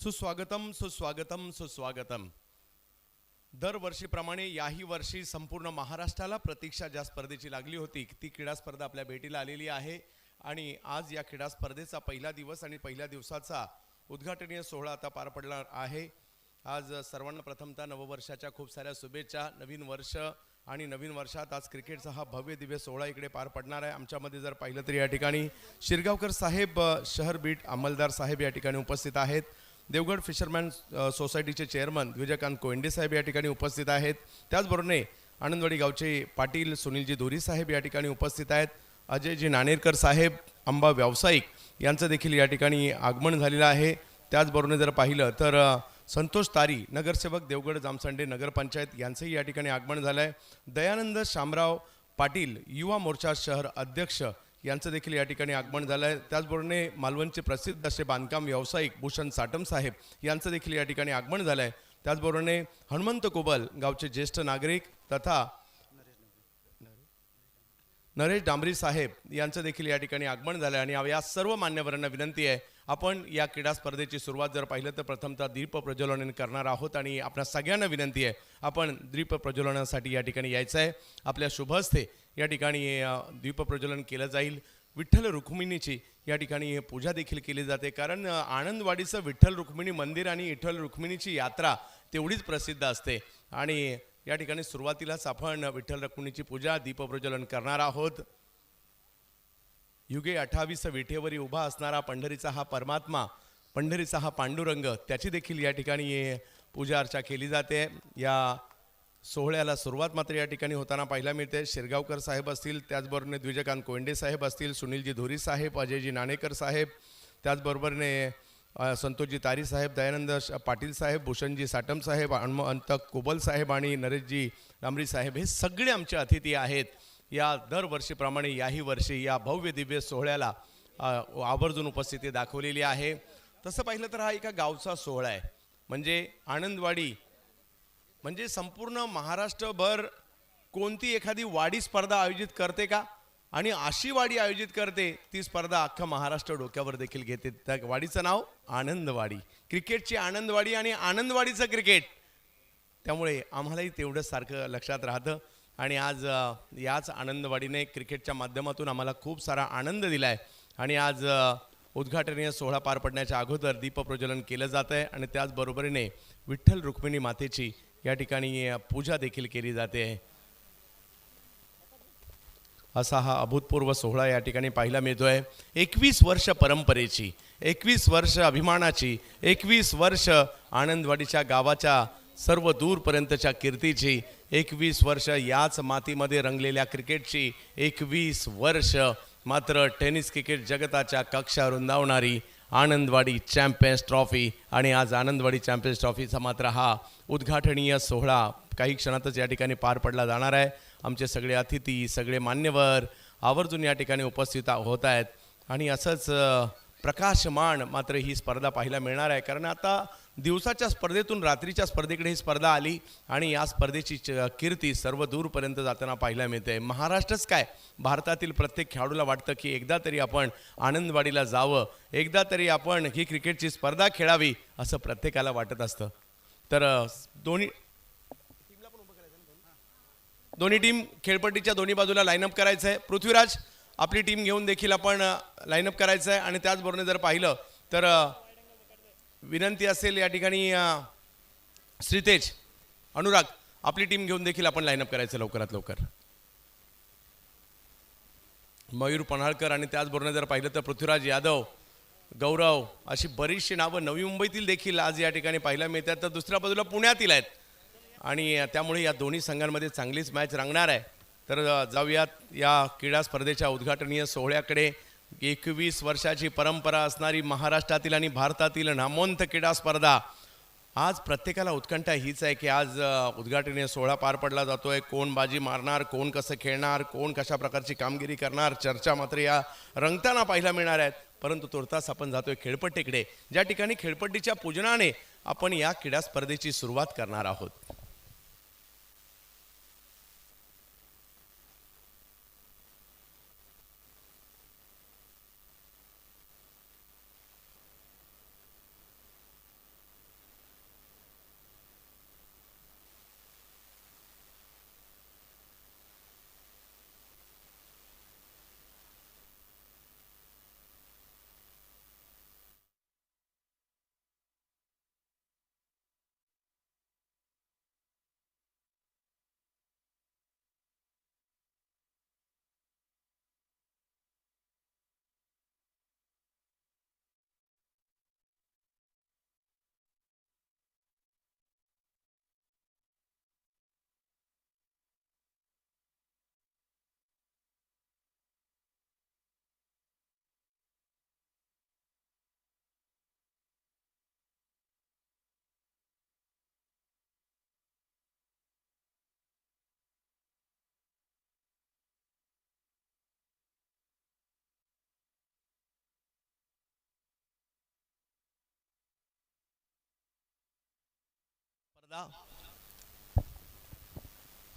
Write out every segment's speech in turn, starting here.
सुस्वागतम सुस्वागतम सुस्वागतम. दरवर्षीप्रमाणे याही वर्षी संपूर्ण महाराष्ट्राला प्रतीक्षा ज्या स्पर्धेची लागली होती ती क्रीडा स्पर्धा आपल्या भेटीला आलेली आहे. आणि आज या क्रीडा स्पर्धेचा पहिला दिवस आणि पहिल्या दिवसाचा उद्घाटनीय सोहळा आता पार पडणार आहे. आज सर्वांना प्रथमतः नववर्षाच्या खूप साऱ्या शुभेच्छा. नवीन वर्ष आणि नवीन वर्षात आज क्रिकेटचा हा भव्य दिव्य सोहळा इकडे पार पडणार आहे. आमच्यामध्ये जर पाहिलं तर या ठिकाणी शिरगावकर साहेब, शहर बीट अंमलदार साहेब या ठिकाणी उपस्थित आहेत. देवगड फिशरमॅन सोसायटीचे चेअरमन विजयकांत कोयंडे साहेब या ठिकाणी उपस्थित आहेत. त्याचबरोबर आनंदवाडी गावचे पाटील सुनीलजी दोरी साहेब या ठिकाणी उपस्थित आहेत. अजयजी नाणेरकर साहेब आंबा व्यावसायिक यांचं देखील या ठिकाणी आगमन झालेलं आहे. त्याचबरोबर जर पाहिलं तर संतोष तारी नगरसेवक देवगड जामसंडे नगरपंचायत यांचंही या ठिकाणी आगमन झालं आहे. दयानंद शामराव पाटील युवा मोर्चा शहर अध्यक्ष यांचं देखील या ठिकाणी आगमन झालं आहे. त्याचबरोबर मालवणचे प्रसिद्ध असे बांधकाम व्यावसायिक भूषण साटम साहेब यांचं देखील या ठिकाणी आगमन झालं आहे. त्याचबरोबर हनुमंत कोबल गावचे ज्येष्ठ नागरिक तथा नरेश डांबरी साहेब यांचं देखील या ठिकाणी आगमन झालं आहे. आणि या सर्व मान्यवरांना विनंती आहे, आपण या क्रीडा स्पर्धेची सुरुवात जर पाहिलं तर प्रथमतः दीप प्रज्वलन करणार आहोत. आणि आपल्या सगळ्यांना विनंती आहे, आपण दीप प्रज्वलनासाठी या ठिकाणी यायचं आहे. आपल्या शुभ हस्ते या ठिकाणी दीप प्रज्वलन केलं जाईल. विठ्ठल रुक्मिणीची या ठिकाणी पूजा देखील केली जाते, कारण आनंदवाडीचं विठ्ठल रुक्मिणी मंदिर आणि विठ्ठल रुक्मिणीची यात्रा तेवढीच प्रसिद्ध असते. आणि या ठिकाणी सुरुवातीलाच आपण विठ्ठल रुक्मिणीची पूजा दीप प्रज्वलन करणार आहोत. युगे 28 विठेवरी उभा असणारा पंढरीचा हा परमात्मा, पंढरीचा हा पांडुरंग, त्याची देखील या ठिकाणी पूजा अर्चा केली जाते. या सोहळ्याला सुरुवात मात्र या ठिकाणी होताना पाहायला मिळते. शिरगावकर साहेब असतील, त्याचबरोबर विजयकांत कोयंडे साहेब असतील, सुनीलजी धोरी साहेब, अजयजी नाणेकर साहेब, त्याचबरोबरने संतोषजी तारी साहेब, दयानंद पाटील साहेब, भूषणजी साटम साहेब, हनुमंत कोबल साहेब आणि नरेशजी डांबरी साहेब हे सगळे आमचे अतिथी आहेत. या दरवर्षीप्रमाणे याही वर्षी या भव्य दिव्य सोहळ्याला आवर्जून उपस्थिती दाखवलेली आहे. तसं पाहिलं तर हा एका गावचा सोहळा आहे. म्हणजे आनंदवाडी म्हणजे संपूर्ण महाराष्ट्रभर कोणती एखादी वाडी स्पर्धा आयोजित करते का? आणि अशी वाडी आयोजित करते ती स्पर्धा अख्खा महाराष्ट्र डोक्यावर देखील घेते. त्या वाडीचं नाव आनंदवाडी. क्रिकेटची आनंदवाडी आणि आनंदवाडीचं क्रिकेट, त्यामुळे आम्हालाही तेवढं सारखं लक्षात राहतं. आणि आज याच आनंदवाडीने क्रिकेटच्या माध्यमातून आम्हाला खूप सारा आनंद दिला आहे. आणि आज उद्घाटनीय सोहळा पार पडण्याच्या अगोदर दीप प्रज्वलन केलं जातं आहे. आणि त्याचबरोबरीने विठ्ठल रुक्मिणी मातेची या ठिकाणी पूजा देखील केली जाते. असा हा अभूतपूर्व सोहळा या ठिकाणी पाहायला मिळतोय. 21 वर्ष परंपरेची, 21 वर्ष अभिमानाची, 21 वर्ष आनंदवाडीच्या गावाच्या सर्व दूरपर्यंतच्या कीर्तीची, 21 वर्ष याच मातीमध्ये रंगलेल्या क्रिकेटची, 21 वर्ष मात्र टेनिस क्रिकेट जगताच्या कक्षा रुंदावणारी आनंदवाडी चॅम्पियन्स ट्रॉफी. आणि आज आनंदवाडी चॅम्पियन्स ट्रॉफीचा मात्र हा उद्घाटनीय सोहळा काही क्षणातच या ठिकाणी पार पडला जाणार आहे. आमचे सगळे अतिथी, सगळे मान्यवर आवर्जून या ठिकाणी उपस्थित होत आहेत. आणि असंच प्रकाशमान मात्र ही स्पर्धा पाहायला मिळणार आहे. कारण आता दिवसाच्या स्पर्धेतून रात्रीच्या स्पर्धेकडे ही स्पर्धा आली आणि या स्पर्धेची कीर्ती सर्व दूरपर्यंत जाताना पाहायला मिळते. महाराष्ट्रच काय, भारतातील प्रत्येक खेळाडूला वाटतं की एकदा तरी आपण आनंदवाडीला जावं, एकदा तरी आपण ही क्रिकेटची स्पर्धा खेळावी, असं प्रत्येकाला वाटत असतं. तर दोन्ही टीम खेळपट्टीच्या दोन्ही बाजूला लाईनअप करायचं आहे. पृथ्वीराज आपली टीम घेऊन देखील आपण लाईनअप करायचं आहे. आणि त्याचबरोबर जर पाहिलं तर विनंती असेल या ठिकाणी श्रीतेज, अनुराग आपली टीम घेऊन देखील आपण लाईनअप करायचं लवकरात लवकर. मयूर पन्हाळकर आणि त्याचबरोबर जर पाहिलं तर पृथ्वीराज यादव, गौरव अशी बरीचशी नावं नवी मुंबईतील देखील आज या ठिकाणी पाहायला मिळतात. तर दुसऱ्या बाजूला पुण्यातील आहेत. आणि त्यामुळे या दोन्ही संघांमध्ये चांगलीच मॅच रंगणार आहे. तर जाऊयात या क्रीडा स्पर्धेच्या उद्घाटनीय सोहळ्याकडे. 21 वर्षाची परंपरा असणारी महाराष्ट्रातील आणि भारतातील नामवंत क्रीडा स्पर्धा. आज प्रत्येकाला उत्कंठा हीच आहे की आज उद्घाटनीय सोहळा पार पडला जातोय. कोण बाजी मारणार, कोण कसं खेळणार, कोण कशा प्रकारची कामगिरी करणार, चर्चा मात्र या रंगताना पाहायला मिळणार आहेत. परंतु तुर्तास आपण जातोय खेळपट्टीकडे, ज्या ठिकाणी खेळपट्टीच्या पूजनाने आपण या क्रीडा स्पर्धेची सुरुवात करणार आहोत.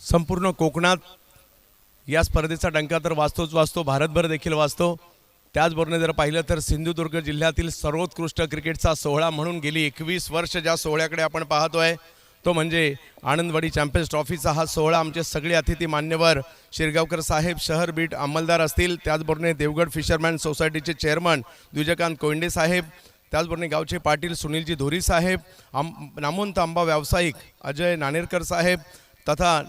संपूर्ण कोकणात या स्पर्धेचा डंका तर वाजतोच वाजतो, भारतभर देखील वाजतो. त्याचबरोबर जर पाहिलं तर सिंधुदुर्ग जिल्ह्यातील सर्वोत्कृष्ट क्रिकेटचा सोहळा म्हणून गेली 21 वर्ष ज्या सोहळ्याकडे आपण पाहतोय तो म्हणजे आनंदवाडी चॅम्पियन्स ट्रॉफीचा हा सोहळा. आमचे सगळे अतिथी मान्यवर शिरगावकर साहेब शहर बीट अंमलदार असतील, त्याचबरोबर देवगड फिशरमॅन सोसायटीचे चेअरमन द्विजकांत कोयंडे साहेब, त्याचबरोबर गावचे पाटील सुनीलजी धोरी साहेब, नामवंत आंबा व्यावसायिक अजय नाणेरकर साहेब तथा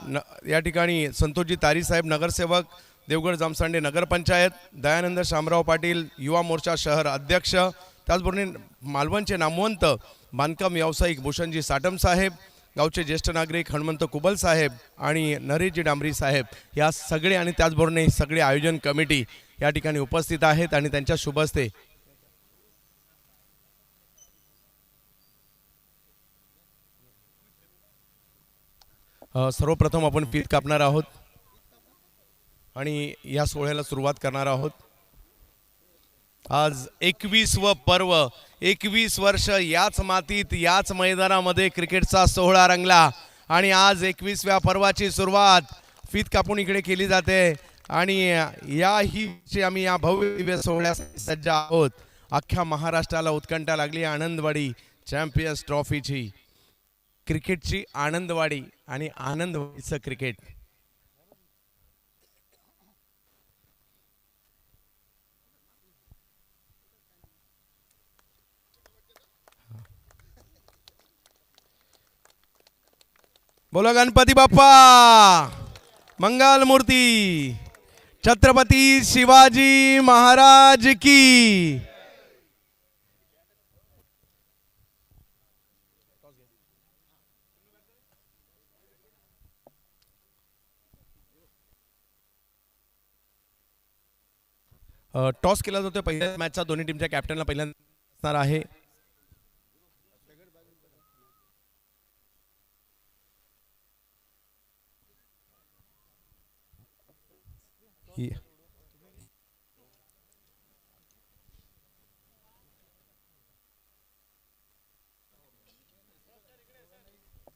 या ठिकाणी संतोषजी तारी साहेब नगरसेवक, देवगड जामसांडे नगरपंचायत, दयानंद शामराव पाटील युवा मोर्चा शहर अध्यक्ष, त्याचबरोबर मालवणचे नामवंत बांधकाम व्यावसायिक भूषणजी साटम साहेब, गावचे ज्येष्ठ नागरिक हनुमंत कुबल साहेब आणि नरेशजी डांबरी साहेब या सगळे आणि त्याचबरोबर सगळे आयोजन कमिटी या ठिकाणी उपस्थित आहेत आणि त्यांच्या शुभ हस्ते सर्वप्रथम आपण फीत कापणार आहोत आणि या सोहळ्याला सुरुवात करणार आहोत. आज 21व पर्व, 21 वर्ष याच मातीत याच मैदानामध्ये क्रिकेटचा सोहळा रंगला आणि आज 21व्या पर्वाची सुरुवात फीत कापून इकडे केली जाते आणि याही आम्ही या भव्य सोहळ्यासाठी सज्ज आहोत. अख्ख्या महाराष्ट्राला उत्कंठा लागली आनंदवाडी चॅम्पियन्स ट्रॉफीची, क्रिकेटची आनंदवाडी आणि आनंदवाडीचं क्रिकेट. बोला गणपती बाप्पा मंगल मूर्ती, छत्रपती शिवाजी महाराज की. टॉस केला जातो पहिल्या मॅचचा, दोन्ही टीमच्या कॅप्टनला पहिल्यांदा असणार आहे.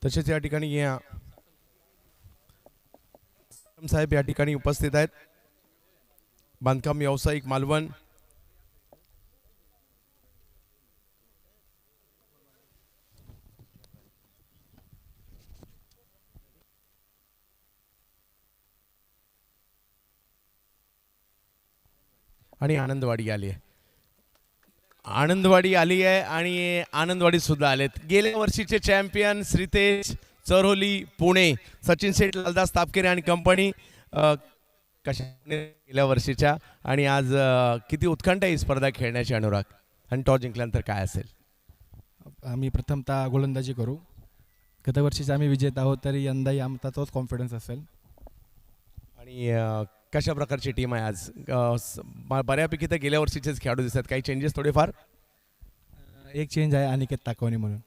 तसेच या ठिकाणी साहेब या ठिकाणी उपस्थित आहेत, बांधकाम व्यावसायिक मालवण. आणि आनंदवाडी आली आहे, आनंदवाडी आली आहे आणि आनंदवाडी सुद्धा आलेत. गेल्या वर्षीचे चॅम्पियन श्रीतेज चरोली पुणे, सचिन सेठ लालदास तापकेरे आणि कंपनी कशा गेल्या वर्षीच्या आणि आज किती उत्कंठ ही स्पर्धा खेळण्याची अनुराग, आणि टॉस जिंकल्यानंतर काय असेल? आम्ही प्रथमतः गोलंदाजी करू. गतवर्षीचे आम्ही विजेता आहोत तरी यंदाही आमचा तोच कॉन्फिडन्स असेल. आणि कशा प्रकारची टीम आहे आज? बऱ्यापैकी तर गेल्या वर्षीचेच खेळाडू दिसतात, काही चेंजेस थोडेफार? एक चेंज आहे अनिकेत ताकवणे म्हणून.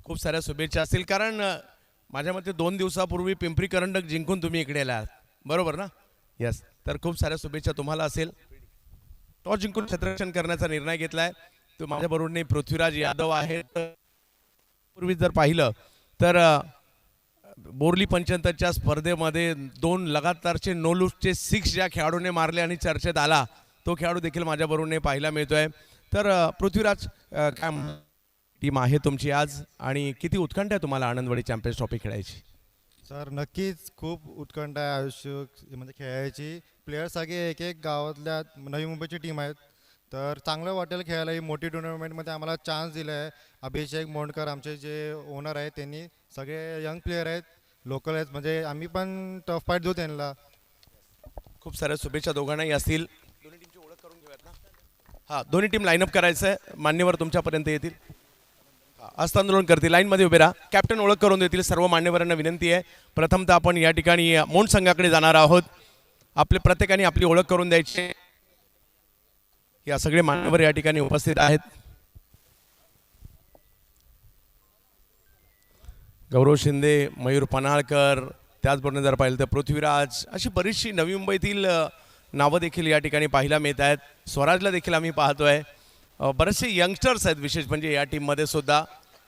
खूप साऱ्या शुभेच्छा असतील, कारण माझ्या मते 2 दिवसापूर्वी पिंपरी करंडक जिंकून तुम्ही इकडे आलात, बरोबर ना? यस, तर खूप साऱ्या शुभेच्छा तुम्हाला असेल. टॉस जिंकून क्षेत्ररक्षण करण्याचा निर्णय घेतलाय. तो माझ्याबरोबर पृथ्वीराज यादव आहेत. पूर्वी जर पाहिलं तर बोरली पंचायतच्या स्पर्धेमध्ये 2 लगातारचे नो लूजचे 6 ज्या खेळाडूने मारले आणि चर्चेत आला तो खेळाडू देखील माझ्याबरोबर पाहायला मिळतोय. तर पृथ्वीराज, काय टीम आहे तुमची आज आणि किती उत्कंठ आहे तुम्हाला आनंदवाडी चॅम्पियन्स ट्रॉफी खेळायची? सर नक्कीच खूप उत्कंठ आहे आयुष्य म्हणजे खेळायची. प्लेयर सगळे एक एक गावातल्या नवी मुंबईची टीम आहेत, तर चांगलं वाटेल खेळायला. ही मोठी टुर्नामेंटमध्ये आम्हाला चान्स दिला आहे. अभिषेक मोंडकर आमचे जे ओनर आहेत त्यांनी, सगळे यंग प्लेयर आहेत, लोकल आहेत, म्हणजे आम्ही पण टफ फाईट देऊ त्यांना. खूप साऱ्या शुभेच्छा दोघांनाही असतील. दोन्ही टीमची ओळख करून घेऊयात ना? हां, दोन्ही टीम लाईनअप करायचं आहे, मान्यवर तुमच्यापर्यंत येतील, हस्तांदोलन करतील, लाईनमध्ये उभे राहा. कॅप्टन ओळख करून देतील. सर्व मान्यवरांना विनंती आहे, प्रथमतः आपण या ठिकाणी मोंड संघाकडे जाणार आहोत. आपले प्रत्येकाने आपली ओळख करून द्यायची. या सगळे मान्यवर या ठिकाणी उपस्थित आहेत. गौरव शिंदे, मयूर पनाळकर, त्याचबरोबर जर पाहिलं तर पृथ्वीराज, अशी बरीचशी नवी मुंबईतील नावं देखील या ठिकाणी पाहायला मिळत आहेत. स्वराजला देखील आम्ही पाहतोय. बरेचसे यंगस्टर्स आहेत विशेष म्हणजे या टीममध्ये सुद्धा,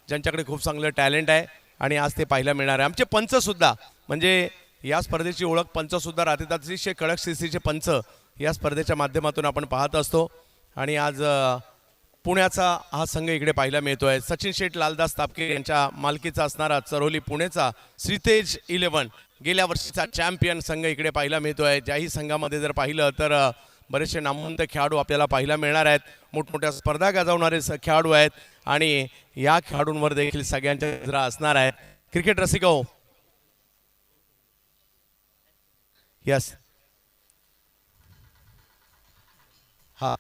ज्यांच्याकडे खूप चांगलं टॅलेंट आहे. आणि आज ते पाहायला मिळणार आहे. आमचे पंचसुद्धा म्हणजे या स्पर्धेची ओळख पंचसुद्धा राहते, अतिशय कडक शिस्तीचे पंच या स्पर्धेच्या माध्यमातून आपण पाहत असतो. आणि आज पुण्याचा हा संघ इकडे पाहायला मिळतोय. सचिन शेठ लालदास तापके यांच्या मालकीचा असणारा चरोली पुणेचा श्रीतेज 11 गेल्या वर्षीचा चॅम्पियन संघ इकडे पाहायला मिळतोय. ज्याही संघामध्ये जर पाहिलं तर बरेचसे नामवंत खेळाडू आपल्याला पाहायला मिळणार आहेत. मोठमोठ्या स्पर्धा गाजवणारे खेळाडू आहेत आणि या खेळाडूंवर देखील सगळ्यांच्या नजरा असणार आहेत. क्रिकेट रसिक हो, यस हा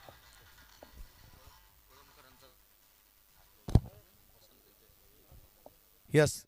यस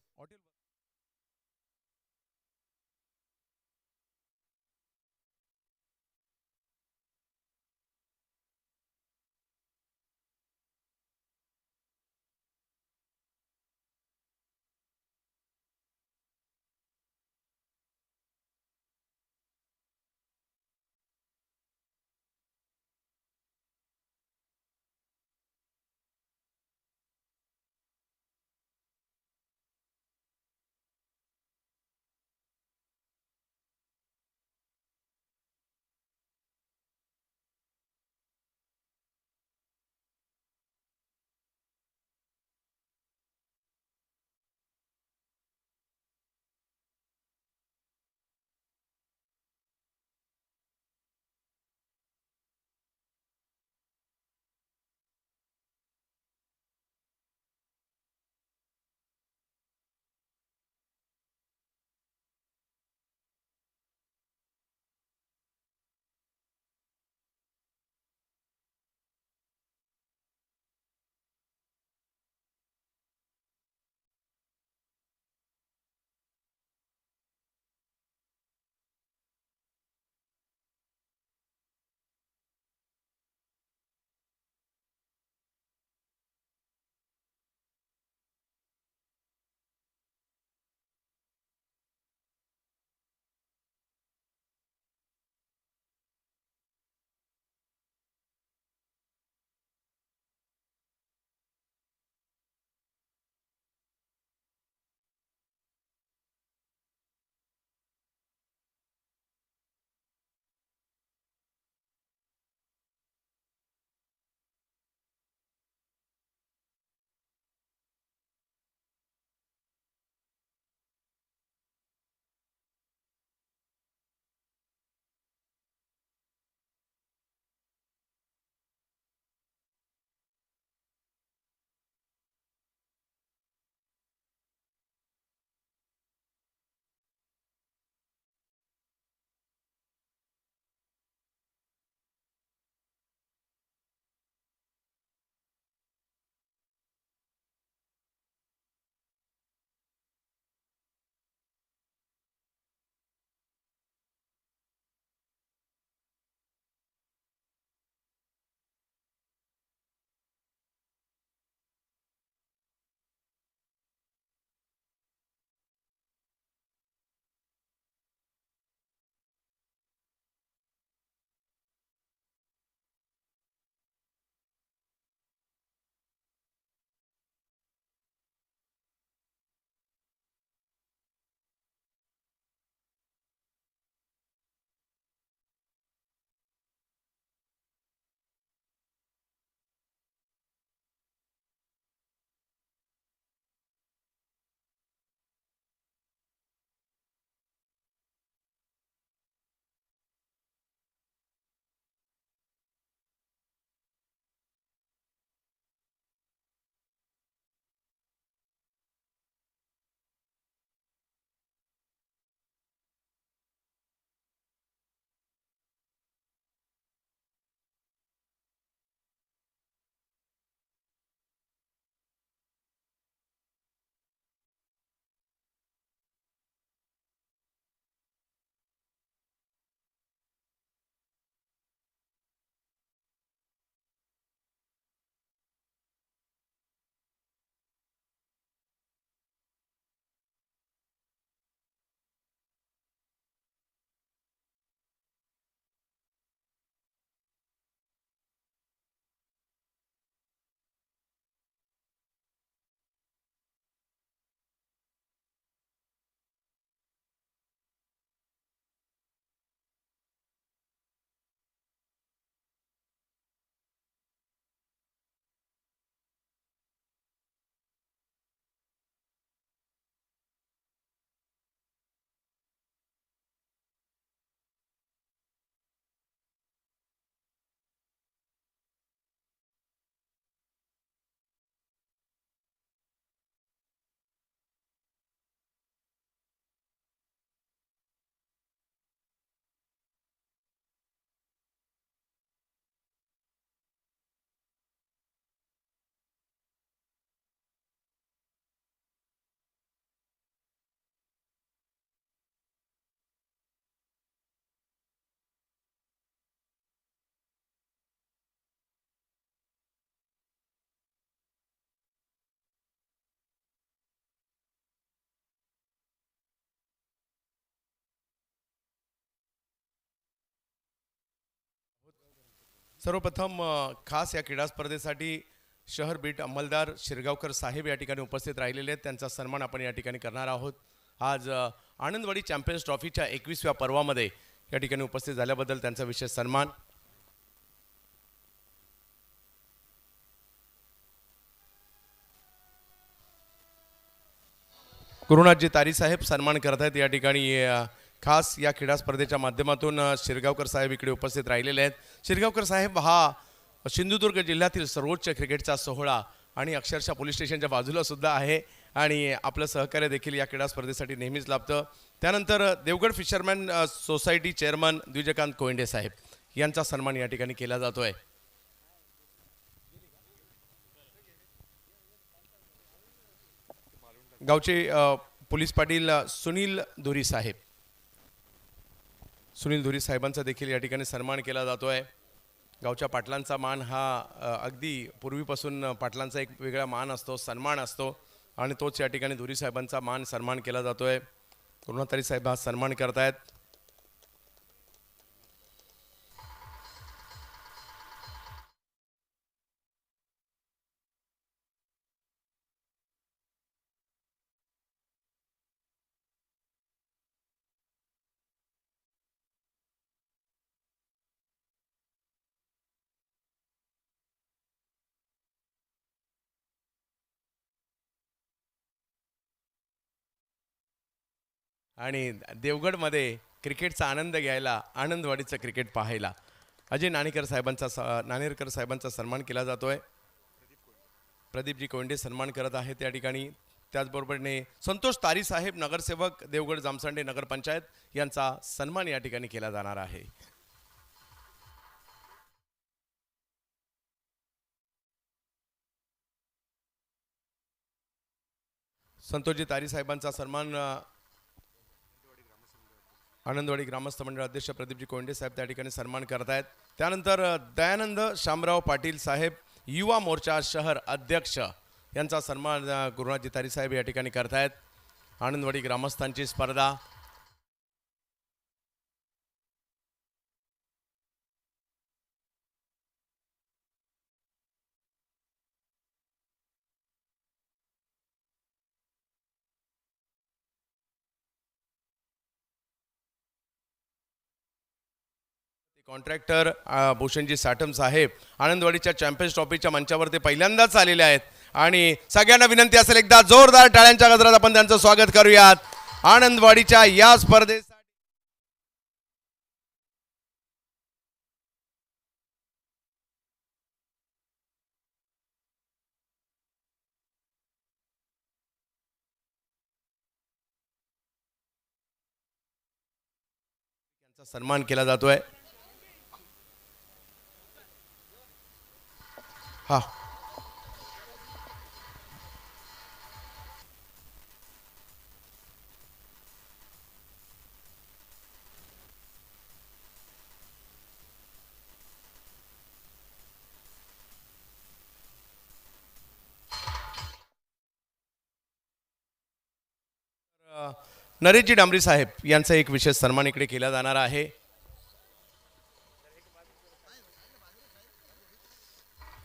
सर्वप्रथम खास या क्रीडा स्पर्धेसाठी शहर बीट अंमलदार शिरगावकर साहेब या ठिकाणी उपस्थित राहिलेले आहेत. त्यांचा सन्मान आपण या ठिकाणी करणार आहोत. आज आनंदवाडी चॅम्पियन्स ट्रॉफीच्या 21व्या पर्वामध्ये या ठिकाणी उपस्थित झाल्याबद्दल त्यांचा विशेष सन्मान. गुरुनाथजी तारी साहेब सन्मान करत आहेत या ठिकाणी. खास या क्रीडा स्पर्धेच्या माध्यमातून शिरगावकर साहेब इकडे उपस्थित राहिलेले आहेत. शिरगावकर साहेब हा सिंधुदुर्ग जिल्ह्यातील सर्वोच्च क्रिकेटचा सोहळा आणि अक्षरशः पोलीस स्टेशनच्या बाजूला सुद्धा आहे आणि आपलं सहकार्य देखील या क्रीडा स्पर्धेसाठी नेहमीच लाभतं. त्यानंतर Devgad fisherman society chairman द्विजकांत Koyande साहेब यांचा सन्मान या ठिकाणी केला जातोय. गावचे पोलीस पाटील सुनील धुरी साहेब, सुनील धुरी साहेबांचा देखील या ठिकाणी सन्मान केला जातोय. गावच्या पाटलांचा मान हा अगदी पूर्वीपासून पाटलांचा एक वेगळा मान असतो, सन्मान असतो आणि तोच या ठिकाणी धुरी साहेबांचा मान सन्मान केला जातोय. गुरुनाथारी साहेब हा सन्मान करतायत. आणि देवगडमध्ये क्रिकेटचा आनंद घ्यायला, आनंदवाडीचं क्रिकेट पाहायला अजय नाणेरकर साहेबांचा सन्मान केला जातोय. प्रदीपजी कोंडे सन्मान करत आहेत या ठिकाणी. त्याचबरोबरने संतोष तारी साहेब नगरसेवक देवगड जामसांडे नगरपंचायत यांचा सन्मान या ठिकाणी केला जाणार आहे. संतोषजी तारी साहेबांचा सन्मान आनंदवाडी ग्रामस्थ मंडळ अध्यक्ष प्रदीपजी कोंडे साहेब त्या ठिकाणी सन्मान करत आहेत. त्यानंतर दयानंद शामराव पाटील साहेब युवा मोर्चा शहर अध्यक्ष यांचा सन्मान गुरुनाथजी तारी साहेब या ठिकाणी करत आहेत. आनंदवाडी ग्रामस्थांची स्पर्धा. कॉन्ट्रॅक्टर भूषणजी साठम साहेब आनंदवाडीच्या चॅम्पियन्स ट्रॉफीच्या मंचावर ते पहिल्यांदाच आलेले आहेत आणि सगळ्यांना विनंती असेल एकदा जोरदार टाळ्यांच्या गजरात आपण त्यांचं स्वागत करूयात. आनंदवाडीच्या या स्पर्धेसाठी सन्मान केला जातोय. हा नरेशजी डांबरी साहेब यांचा एक विशेष सन्मान इकडे केला जाणार आहे.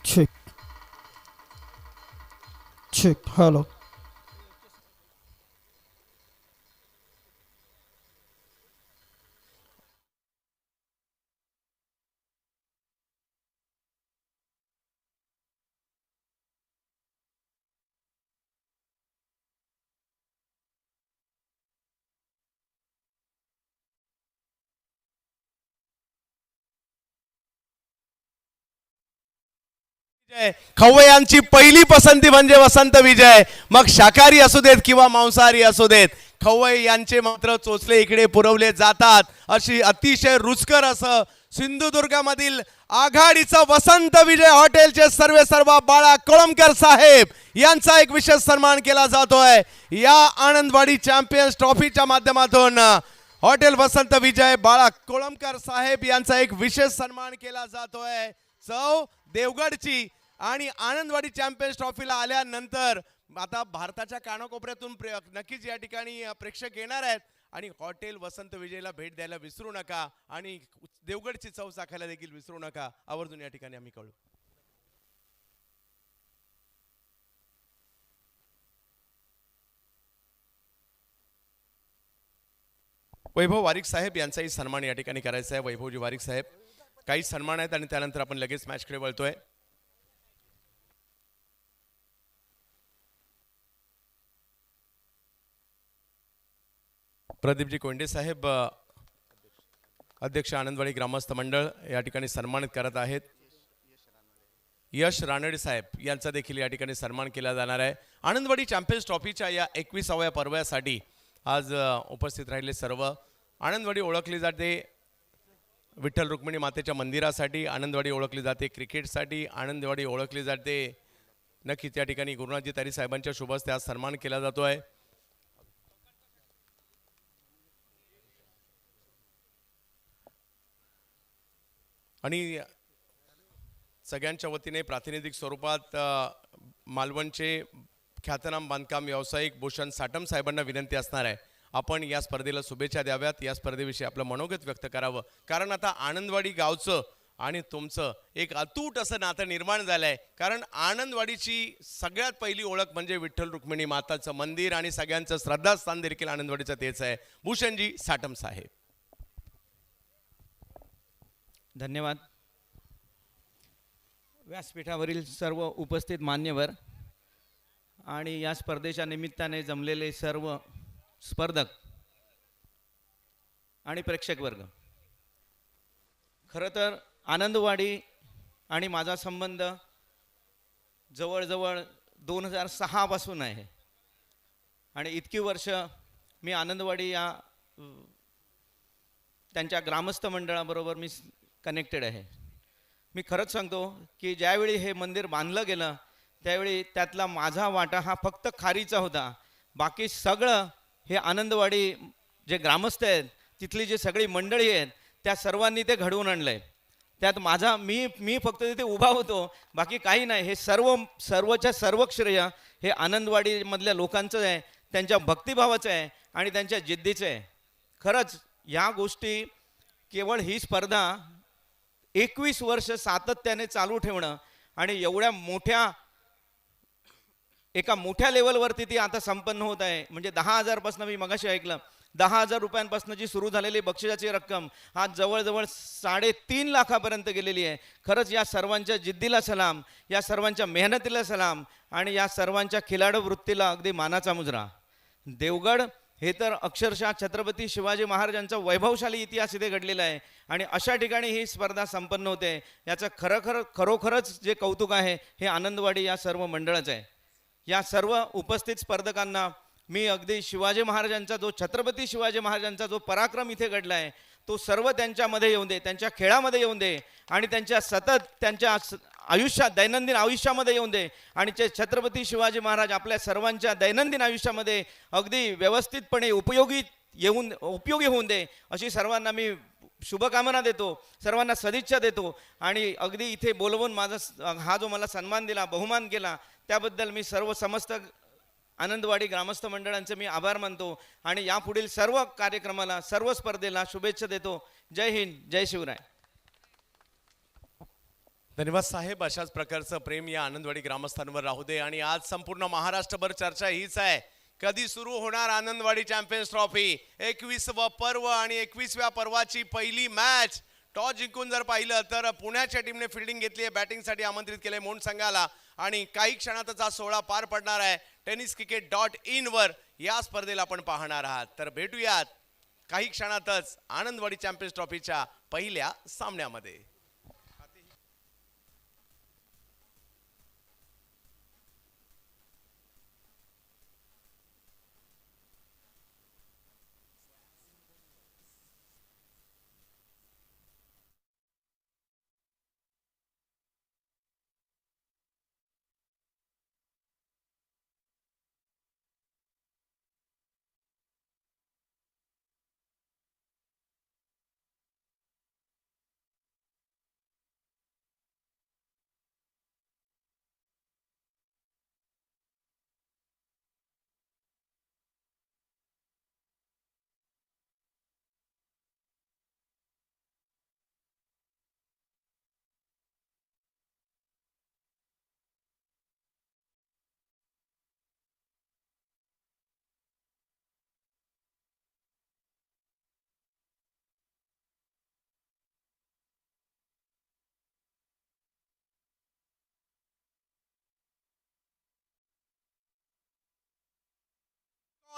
Check. Check. Hello. खवय्यांची पहिली पसंती म्हणजे वसंत विजय. मग शाकाहारी असू देत किंवा मांसाहारी असू देत, खवय्ये यांचे मात्र चोचले इकडे पुरवले जातात. अशी अतिशय रुचकर असं सिंधुदुर्गामधील आघाडीचं वसंत विजय हॉटेलचे सर्वेसर्वा बाळा कोळंबकर साहेब यांचा एक विशेष सन्मान केला जातोय. या आनंदवाडी चॅम्पियन्स ट्रॉफीच्या माध्यमातून हॉटेल वसंत विजय बाळा कोळंबकर साहेब यांचा एक विशेष सन्मान केला जातोय. चव देवगडची आणि आनंदवाडी चॅम्पियन्स ट्रॉफीला आल्यानंतर आता भारताच्या कानाकोपऱ्यातून नक्कीच या ठिकाणी प्रेक्षक येणार आहेत आणि हॉटेल वसंत विजयला भेट द्यायला विसरू नका आणि देवगडची चव चाखायला देखील विसरू नका, आवर्जून या ठिकाणी आम्ही कळू. वैभव वारिक साहेब यांचाही सन्मान या ठिकाणी करायचा आहे. वैभवजी वारिक साहेब, काही सन्मान आहेत आणि त्यानंतर आपण लगेच मॅचकडे वळतोय. प्रदीपजी कोंडे साहेब, अध्यक्ष आनंदवाडी ग्रामस्थ मंडळ या ठिकाणी सन्मानित करत आहेत. यश रानडे साहेब यांचा देखील या ठिकाणी सन्मान केला जाणार आहे. आनंदवाडी चॅम्पियन्स ट्रॉफीच्या या 21व्या पर्वासाठी आज उपस्थित राहिले सर्व. आनंदवाडी ओळखली जाते विठ्ठल रुक्मिणी मातेच्या मंदिरासाठी, आनंदवाडी ओळखली जाते क्रिकेटसाठी, आनंदवाडी ओळखली जाते नक्कीच या ठिकाणी गुरुनाथजी तारी साहेबांच्या शुभ हस्ते आज सन्मान केला जातो आहे. आणि सगळ्यांच्या वतीने प्रातिनिधिक स्वरूपात मालवणचे ख्यातनाम बांधकाम व्यावसायिक भूषण साटम साहेबांना विनंती असणार आहे, आपण या स्पर्धेला शुभेच्छा द्याव्यात, या स्पर्धेविषयी आपलं मनोगत व्यक्त करावं. कारण आता आनंदवाडी गावचं आणि तुमचं एक अतूट असं नातं निर्माण झालं आहे. कारण आनंदवाडीची सगळ्यात पहिली ओळख म्हणजे विठ्ठल रुक्मिणी माताचं मंदिर आणि सगळ्यांचं श्रद्धास्थान देखील आनंदवाडीचं तेच आहे. भूषणजी साटम साहेब. धन्यवाद. व्यासपीठावरील सर्व उपस्थित मान्यवर आणि या स्पर्धेच्या निमित्ताने जमलेले सर्व स्पर्धक आणि प्रेक्षक वर्ग, खरं तर आनंदवाडी आणि माझा संबंध जवळजवळ 2006 पासून आहे आणि इतकी वर्ष मी आनंदवाडी या त्यांच्या ग्रामस्थ मंडळाबरोबर मी कनेक्टेड आहे. मी खरंच सांगतो की ज्यावेळी हे मंदिर बांधलं गेलं त्यावेळी त्यातला माझा वाटा हा फक्त खारीचा होता. बाकी सगळं हे आनंदवाडी जे ग्रामस्थ आहेत, तिथली जी सगळी मंडळी आहेत, त्या सर्वांनी ते घडवून आणलं आहे. त्यात माझा मी फक्त तिथे उभा होतो, बाकी काही नाही. हे सर्वच्या सर्व श्रेय हे आनंदवाडीमधल्या लोकांचं आहे, त्यांच्या भक्तिभावाचं आहे आणि त्यांच्या जिद्दीचं आहे. खरंच या गोष्टी, केवळ ही स्पर्धा 21 वर्ष सातत्याने चालू ठेवणं आणि एवढ्या एका मोठ्या लेवलवरती ती आता संपन्न होत आहे. म्हणजे 10,000पासून मी मगाशी ऐकलं 10,000 रुपयांपासून जी सुरू झालेली बक्षिसाची रक्कम आज जवळजवळ 3.5 लाखापर्यंत गेलेली आहे. खरंच या सर्वांच्या जिद्दीला सलाम, या सर्वांच्या मेहनतीला सलाम आणि या सर्वांच्या खिलाडू वृत्तीला अगदी मानाचा मुजरा. देवगड हे तर अक्षरशः छत्रपती शिवाजी महाराजांचा वैभवशाली इतिहास इथे घडलेला आहे आणि अशा ठिकाणी ही स्पर्धा संपन्न होते. याचं खरोखरच जे कौतुक आहे हे आनंदवाडी या सर्व मंडळाचं आहे. या सर्व उपस्थित स्पर्धकांना मी अगदी शिवाजी महाराजांचा जो छत्रपती शिवाजी महाराजांचा जो पराक्रम इथे घडला आहे तो सर्व त्यांच्यामध्ये येऊन दे, त्यांच्या खेळामध्ये येऊन दे आणि त्यांच्या आयुष्यात, दैनंदिन आयुष्यामध्ये येऊन दे आणि ते छत्रपती शिवाजी महाराज आपल्या सर्वांच्या दैनंदिन आयुष्यामध्ये अगदी व्यवस्थितपणे उपयोगी होऊन दे, अशी सर्वांना मी शुभकामना देतो, सर्वांना सदिच्छा देतो. आणि अगदी इथे बोलवून माझा हा जो मला सन्मान दिला, बहुमान केला, त्याबद्दल मी समस्त आनंदवाडी ग्रामस्थ मंडळांचे मी आभार मानतो आणि यापुढील सर्व कार्यक्रमाला, सर्व स्पर्धेला शुभेच्छा देतो. जय हिंद, जय शिवराय. धन्यवाद साहेब. अशाच प्रकारचं प्रेम या आनंदवाडी ग्रामस्थांवर राहू दे. आणि आज संपूर्ण महाराष्ट्रभर चर्चा हीच आहे, कधी सुरू होणार आनंदवाडी चॅम्पियन्स ट्रॉफी. 21वं पर्व आणि 21व्या पर्वाची पहिली मॅच. टॉस जिंकून जर पाहिलं तर पुण्याच्या टीमने फिल्डिंग घेतली आहे, बॅटिंगसाठी आमंत्रित केलंय मोंड संघाला आणि काही क्षणातच हा सोहळा पार पडणार आहे. tenniscricket.in वर या स्पर्धेला आपण पाहणार आहात. तर भेटूयात काही क्षणातच आनंदवाडी चॅम्पियन्स ट्रॉफीच्या पहिल्या सामन्यामध्ये.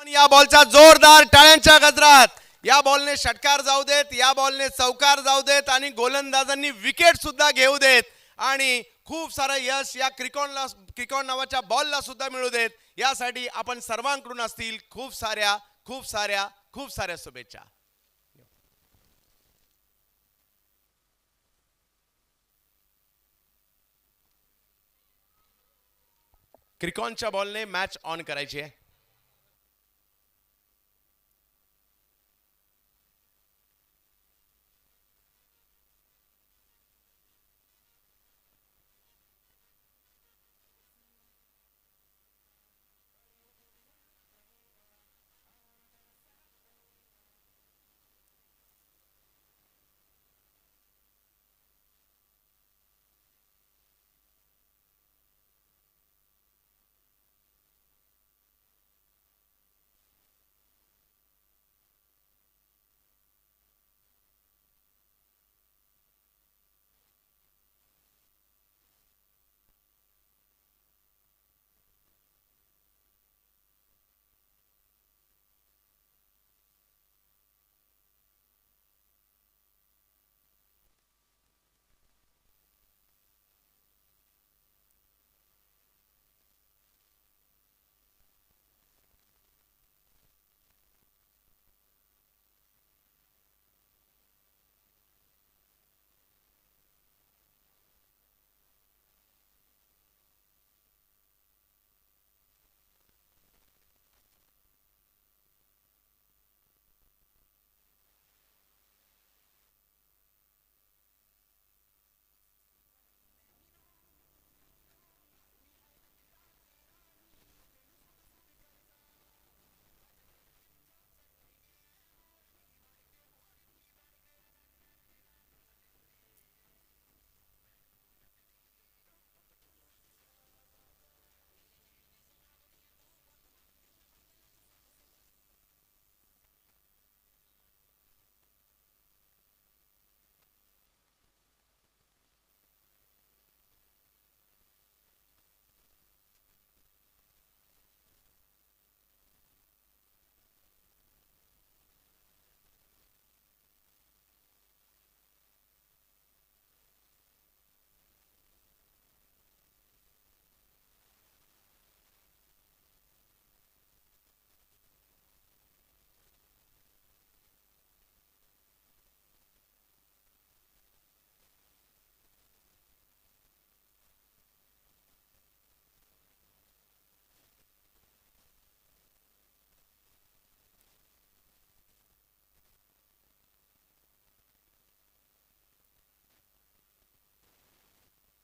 आणि या बॉलचा जोरदार टाळ्यांच्या गजरात या बॉलने षटकार जाऊ देत, या बॉलने चौकार जाऊ देत आणि गोलंदाजांनी विकेट सुद्धा घेऊ देत आणि खूप सारं यश या क्रिकॉन नावाच्या बॉलला सुद्धा मिळू देत. यासाठी आपण सर्वांकडून असतील खूप साऱ्या शुभेच्छा. क्रिकॉनच्या बॉलने मॅच ऑन करायची आहे.